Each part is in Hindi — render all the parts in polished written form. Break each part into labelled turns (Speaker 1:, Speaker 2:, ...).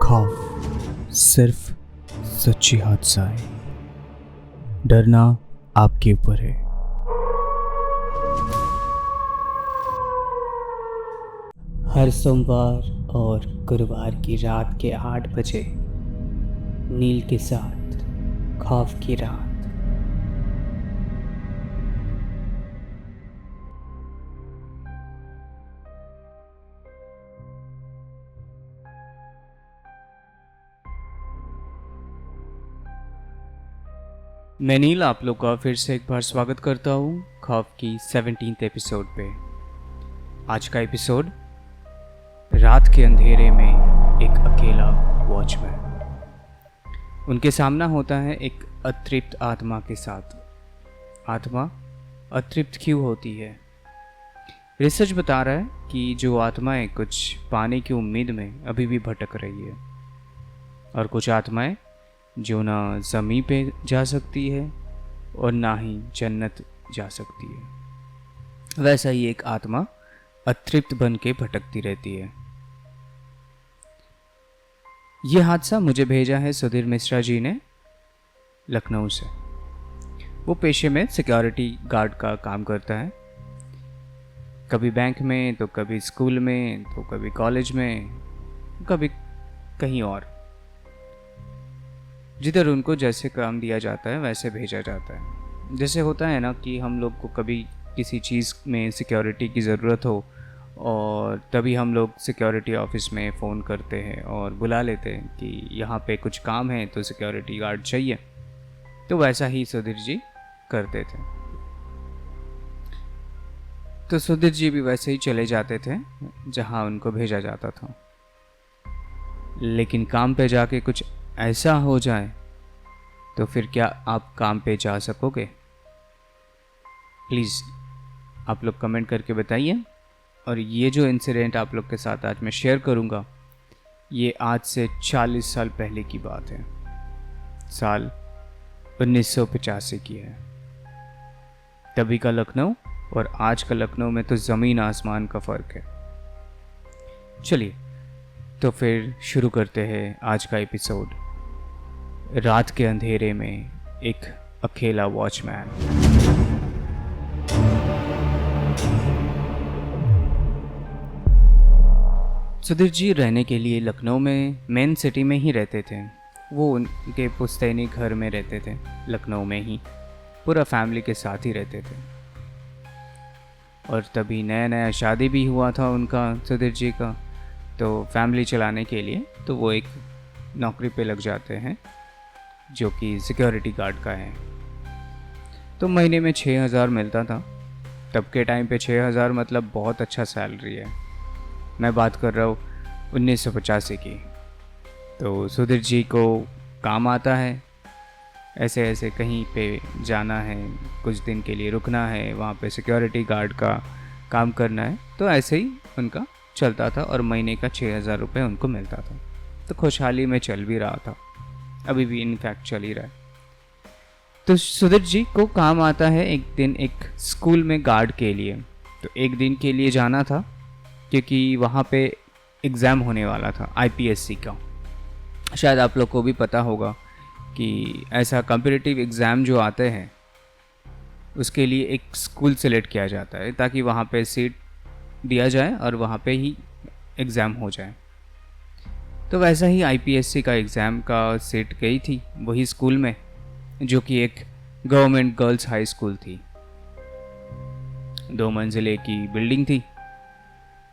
Speaker 1: खौफ सिर्फ सच्ची हादसा है, डरना आपके ऊपर है।
Speaker 2: हर सोमवार और गुरुवार की रात के 8 बजे नील के साथ खौफ की रात।
Speaker 3: मैं नील आप लोग का फिर से एक बार स्वागत करता हूँ खौफ की 17th एपिसोड पे। आज का एपिसोड रात के अंधेरे में एक अकेला वॉचमैन। उनके सामना होता है एक अतृप्त आत्मा के साथ। आत्मा अतृप्त क्यों होती है? रिसर्च बता रहा है कि जो आत्माएं कुछ पाने की उम्मीद में अभी भी भटक रही है, और कुछ आत्माएं जो ना ज़मीन पे जा सकती है और ना ही जन्नत जा सकती है, वैसा ही एक आत्मा अतृप्त बन के भटकती रहती है। यह हादसा मुझे भेजा है सुधीर मिश्रा जी ने लखनऊ से। वो पेशे में सिक्योरिटी गार्ड का काम करता है, कभी बैंक में तो कभी स्कूल में तो कभी कॉलेज में, कभी कहीं और। जिधर उनको जैसे काम दिया जाता है वैसे भेजा जाता है। जैसे होता है ना कि हम लोग को कभी किसी चीज़ में सिक्योरिटी की ज़रूरत हो और तभी हम लोग सिक्योरिटी ऑफिस में फ़ोन करते हैं और बुला लेते हैं कि यहाँ पे कुछ काम है तो सिक्योरिटी गार्ड चाहिए। तो वैसा ही सुधीर जी करते थे। तो सुधीर जी भी वैसे ही चले जाते थे जहाँ उनको भेजा जाता था। लेकिन काम पे जाके कुछ ऐसा हो जाए तो फिर क्या आप काम पे जा सकोगे? प्लीज़ आप लोग कमेंट करके बताइए। और ये जो इंसिडेंट आप लोग के साथ आज मैं शेयर करूँगा, ये आज से 40 साल पहले की बात है। साल 1985 की है। तभी का लखनऊ और आज का लखनऊ में तो ज़मीन आसमान का फ़र्क है। चलिए तो फिर शुरू करते हैं आज का एपिसोड, रात के अंधेरे में एक अकेला वॉचमैन। सुधीर जी रहने के लिए लखनऊ में मेन सिटी में ही रहते थे। वो उनके पुश्तैनी घर में रहते थे लखनऊ में ही, पूरा फैमिली के साथ ही रहते थे। और तभी नया नया शादी भी हुआ था उनका, सुधीर जी का। तो फैमिली चलाने के लिए तो वो एक नौकरी पे लग जाते हैं जो कि सिक्योरिटी गार्ड का है। तो महीने में 6,000 मिलता था। तब के टाइम पे 6,000 मतलब बहुत अच्छा सैलरी है। मैं बात कर रहा हूँ 1985 की। तो सुधीर जी को काम आता है, ऐसे ऐसे कहीं पे जाना है, कुछ दिन के लिए रुकना है, वहाँ पे सिक्योरिटी गार्ड का काम करना है। तो ऐसे ही उनका चलता था और महीने का 6,000 रुपये उनको मिलता था। तो खुशहाली में चल भी रहा था, अभी भी इनफैक्ट चल ही रहा है। तो सुधीर जी को काम आता है एक दिन एक स्कूल में गार्ड के लिए। तो एक दिन के लिए जाना था क्योंकि वहाँ पे एग्ज़ाम होने वाला था आईपीएससी का। शायद आप लोग को भी पता होगा कि ऐसा कॉम्पिटिटिव एग्ज़ाम जो आते हैं उसके लिए एक स्कूल सेलेक्ट किया जाता है ताकि वहाँ पे सीट दिया जाए और वहाँ पे ही एग्ज़ाम हो जाए। तो वैसा ही आईपीएससी का एग्ज़ाम का सीट गई थी वही स्कूल में, जो कि एक गवर्नमेंट गर्ल्स हाई स्कूल थी। 2 मंजिले की बिल्डिंग थी,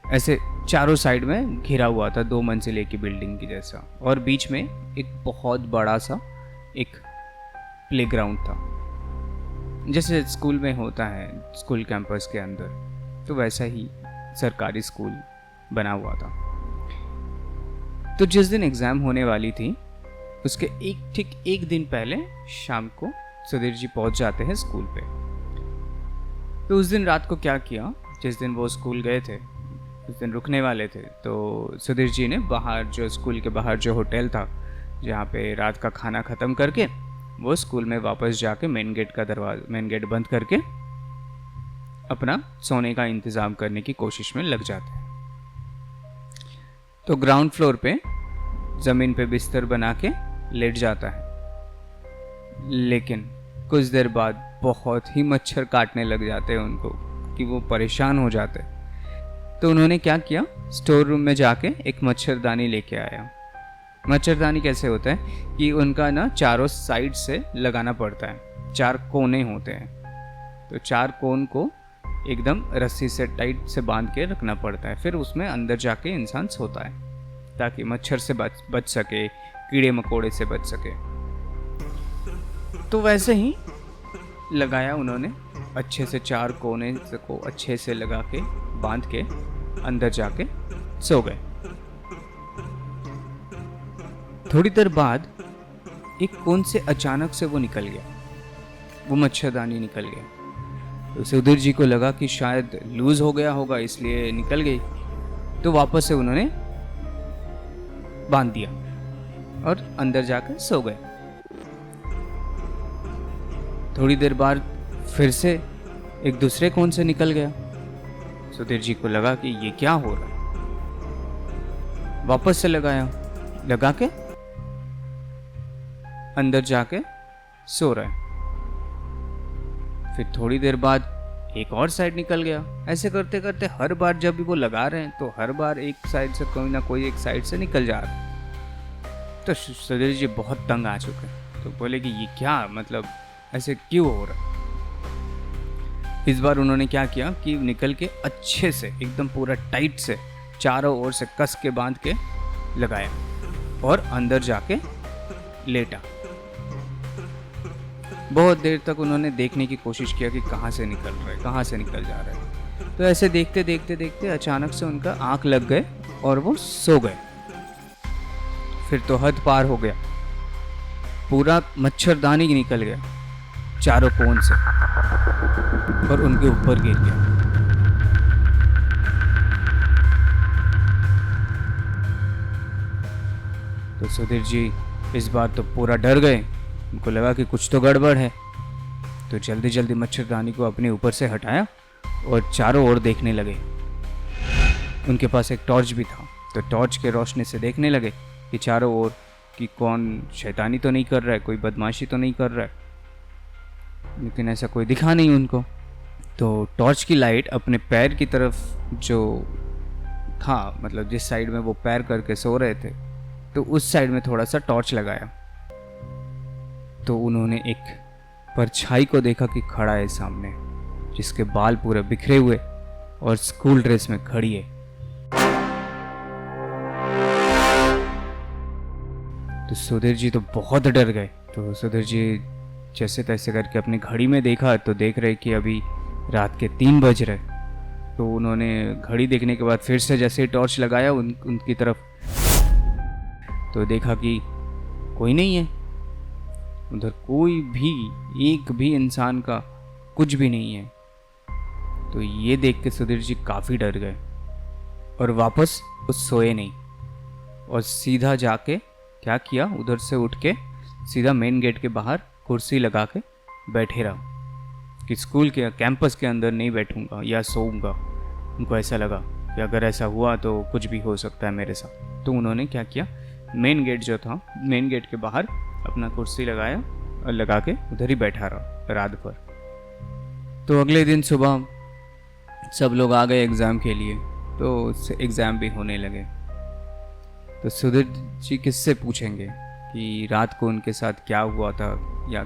Speaker 3: ऐसे चारों साइड में घिरा हुआ था 2 मंजिले की बिल्डिंग की जैसा। और बीच में एक बहुत बड़ा सा एक प्लेग्राउंड था, जैसे स्कूल में होता है स्कूल कैंपस के अंदर। तो वैसा ही सरकारी स्कूल बना हुआ था। तो जिस दिन एग्ज़ाम होने वाली थी उसके ठीक एक दिन पहले शाम को सुधीर जी पहुंच जाते हैं स्कूल पे। तो उस दिन रात को क्या किया, जिस दिन वो स्कूल गए थे उस दिन रुकने वाले थे, तो सुधीर जी ने बाहर जो स्कूल के बाहर जो होटल था जहाँ पे रात का खाना ख़त्म करके वो स्कूल में वापस जाके मेन गेट बंद करके अपना सोने का इंतज़ाम करने की कोशिश में लग जाते हैं। तो ग्राउंड फ्लोर पे ज़मीन पे बिस्तर बना के लेट जाता है। लेकिन कुछ देर बाद बहुत ही मच्छर काटने लग जाते हैं उनको कि वो परेशान हो जाते हैं। तो उन्होंने क्या किया, स्टोर रूम में जाके एक मच्छरदानी लेके आया। मच्छरदानी कैसे होता है कि उनका ना चारों साइड से लगाना पड़ता है, 4 कोने होते हैं। तो 4 कोन को एकदम रस्सी से टाइट से बांध के रखना पड़ता है, फिर उसमें अंदर जाके इंसान सोता है ताकि मच्छर से बच सके, कीड़े मकोड़े से बच सके। तो वैसे ही लगाया उन्होंने, अच्छे से 4 कोने को अच्छे से लगा के बांध के अंदर जाके सो गए। थोड़ी देर बाद एक कोन से अचानक से वो निकल गया, वो मच्छरदानी निकल गया। तो सुधीर जी को लगा कि शायद लूज हो गया होगा इसलिए निकल गई। तो वापस से उन्होंने बांध दिया और अंदर जाकर सो गए। थोड़ी देर बाद फिर से एक दूसरे कोन से निकल गया। सुधीर जी को लगा कि ये क्या हो रहा है। वापस से लगा के अंदर जाके सो रहा है। फिर थोड़ी देर बाद एक और साइड निकल गया। ऐसे करते करते हर बार जब भी वो लगा रहे हैं तो हर बार एक साइड से कोई ना कोई एक साइड से निकल जा रहा है। तो सुधीर जी बहुत तंग आ चुके हैं। तो बोले कि ये क्या, मतलब ऐसे क्यों हो रहा है। इस बार उन्होंने क्या किया कि निकल के अच्छे से एकदम पूरा टाइट से चारों ओर से कस के बांध के लगाया और अंदर जाके लेटा। बहुत देर तक उन्होंने देखने की कोशिश किया कि कहाँ से निकल रहा है, कहाँ से निकल जा रहा है। तो ऐसे देखते देखते देखते अचानक से उनका आंख लग गए और वो सो गए। फिर तो हद पार हो गया, पूरा मच्छरदानी निकल गया चारों कोन से और उनके ऊपर गिर गया। तो सुधीर जी इस बार तो पूरा डर गए। उनको लगा कि कुछ तो गड़बड़ है। तो जल्दी जल्दी मच्छरदानी को अपने ऊपर से हटाया और चारों ओर देखने लगे। उनके पास एक टॉर्च भी था, तो टॉर्च के रोशनी से देखने लगे कि चारों ओर कि कौन शैतानी तो नहीं कर रहा है, कोई बदमाशी तो नहीं कर रहा है। लेकिन ऐसा कोई दिखा नहीं उनको। तो टॉर्च की लाइट अपने पैर की तरफ जो था, मतलब जिस साइड में वो पैर करके सो रहे थे, तो उस साइड में थोड़ा सा टॉर्च लगाया। तो उन्होंने एक परछाई को देखा कि खड़ा है सामने, जिसके बाल पूरे बिखरे हुए और स्कूल ड्रेस में खड़ी है। तो सुधीर जी तो बहुत डर गए। तो सुधीर जी जैसे तैसे करके अपनी घड़ी में देखा तो देख रहे कि अभी रात के 3 बज रहे। तो उन्होंने घड़ी देखने के बाद फिर से जैसे ही टॉर्च लगाया उनकी तरफ, तो देखा कि कोई नहीं है उधर, कोई भी एक भी इंसान का कुछ भी नहीं है। तो ये देख के सुधीर जी काफ़ी डर गए और वापस उस सोए नहीं और सीधा जाके क्या किया, उधर से उठ के सीधा मेन गेट के बाहर कुर्सी लगा के बैठे रहा कि स्कूल के कैंपस के अंदर नहीं बैठूंगा या सोऊंगा। उनको ऐसा लगा कि अगर ऐसा हुआ तो कुछ भी हो सकता है मेरे साथ। तो उन्होंने क्या किया, मेन गेट जो था, मेन गेट के बाहर अपना कुर्सी लगाया और लगा के उधर ही बैठा रहा रात भर। तो अगले दिन सुबह सब लोग आ गए एग्ज़ाम के लिए, तो एग्ज़ाम भी होने लगे। तो सुधीर जी किससे पूछेंगे कि रात को उनके साथ क्या हुआ था, या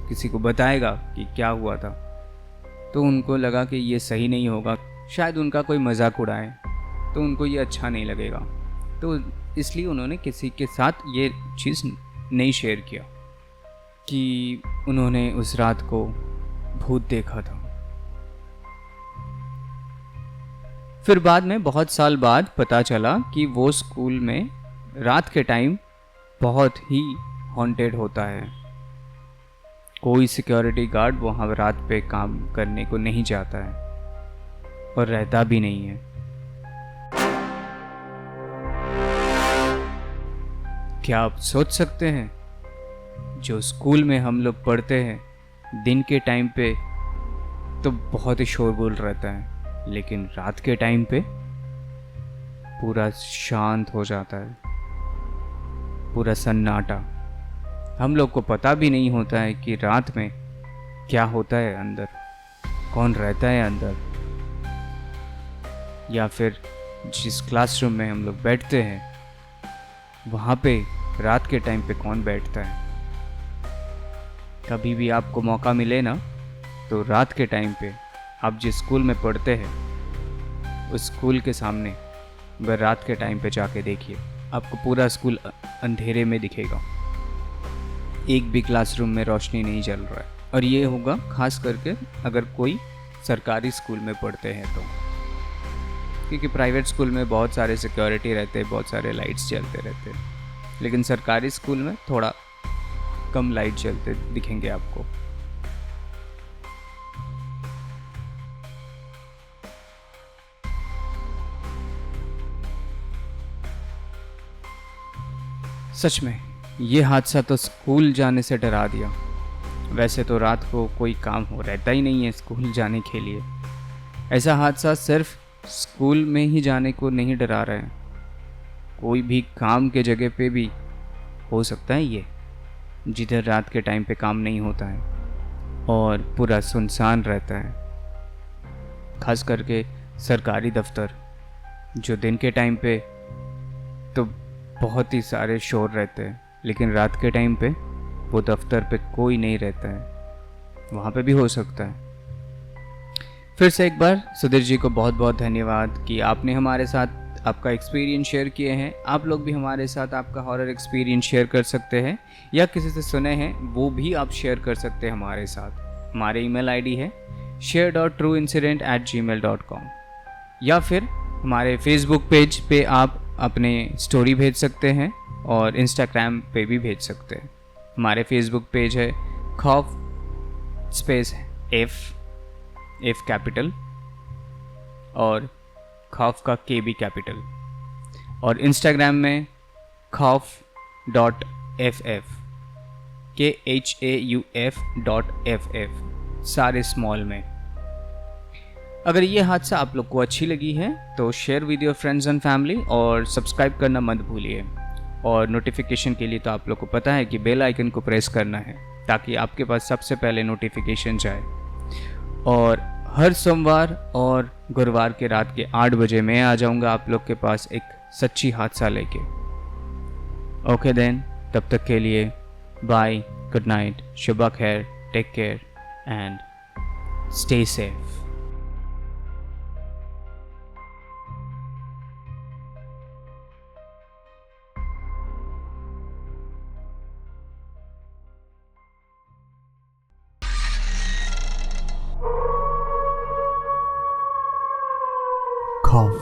Speaker 3: किसी को बताएगा कि क्या हुआ था। तो उनको लगा कि ये सही नहीं होगा, शायद उनका कोई मजाक उड़ाए, तो उनको ये अच्छा नहीं लगेगा। तो इसलिए उन्होंने किसी के साथ ये चीज़ नहीं शेयर किया कि उन्होंने उस रात को भूत देखा था। फिर बाद में बहुत साल बाद पता चला कि वो स्कूल में रात के टाइम बहुत ही हॉन्टेड होता है। कोई सिक्योरिटी गार्ड वहाँ रात पे काम करने को नहीं जाता है और रहता भी नहीं है। क्या आप सोच सकते हैं, जो स्कूल में हम लोग पढ़ते हैं दिन के टाइम पे तो बहुत ही शोरगुल रहता है, लेकिन रात के टाइम पे पूरा शांत हो जाता है। पूरा सन्नाटा। हम लोग को पता भी नहीं होता है कि रात में क्या होता है अंदर, कौन रहता है अंदर, या फिर जिस क्लासरूम में हम लोग बैठते हैं वहाँ पे रात के टाइम पे कौन बैठता है। कभी भी आपको मौका मिले ना, तो रात के टाइम पे आप जिस स्कूल में पढ़ते हैं उस स्कूल के सामने वह रात के टाइम पे जाके देखिए, आपको पूरा स्कूल अंधेरे में दिखेगा, एक भी क्लासरूम में रोशनी नहीं जल रहा है। और ये होगा खास करके अगर कोई सरकारी स्कूल में पढ़ते हैं तो, क्योंकि प्राइवेट स्कूल में बहुत सारे सिक्योरिटी रहते हैं, बहुत सारे लाइट्स जलते रहते हैं, लेकिन सरकारी स्कूल में थोड़ा कम लाइट जलते दिखेंगे आपको। सच में ये हादसा तो स्कूल जाने से डरा दिया। वैसे तो रात को कोई काम हो रहता ही नहीं है स्कूल जाने के लिए। ऐसा हादसा सिर्फ स्कूल में ही जाने को नहीं डरा रहे हैं, कोई भी काम के जगह पे भी हो सकता है ये, जिधर रात के टाइम पे काम नहीं होता है और पूरा सुनसान रहता है। खास करके सरकारी दफ्तर, जो दिन के टाइम पे तो बहुत ही सारे शोर रहते हैं, लेकिन रात के टाइम पे वो दफ्तर पे कोई नहीं रहता है, वहाँ पे भी हो सकता है। फिर से एक बार सुधीर जी को बहुत बहुत धन्यवाद कि आपने हमारे साथ आपका एक्सपीरियंस शेयर किए हैं। आप लोग भी हमारे साथ आपका हॉरर एक्सपीरियंस शेयर कर सकते हैं, या किसी से सुने हैं वो भी आप शेयर कर सकते हैं हमारे साथ। हमारे ईमेल आईडी है share.trueincident@gmail.com, या फिर हमारे फेसबुक पेज पे आप अपने स्टोरी भेज सकते हैं और इंस्टाग्राम पे भी भेज सकते हैं। हमारे फेसबुक पेज है खौफ स्पेस एफ कैपिटल और खौफ का के भी कैपिटल, और इंस्टाग्राम में खौफ.ff KHAUF.FF, सारे स्मॉल में। अगर ये हादसा आप लोग को अच्छी लगी है तो share with your friends and family, और सब्सक्राइब करना मत भूलिए। और नोटिफिकेशन के लिए तो आप लोग को पता है कि बेल आइकन को प्रेस करना है, ताकि आपके पास सबसे पहले नोटिफिकेशन जाए। और हर सोमवार और गुरुवार के रात के 8 बजे मैं आ जाऊंगा आप लोग के पास एक सच्ची हादसा लेके। ओके देन, तब तक के लिए बाय, गुड नाइट, शुभ खैर, take care and stay safe.
Speaker 1: खौफ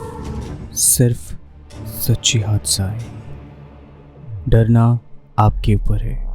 Speaker 1: सिर्फ सच्ची हादसा है, डरना आपके ऊपर है।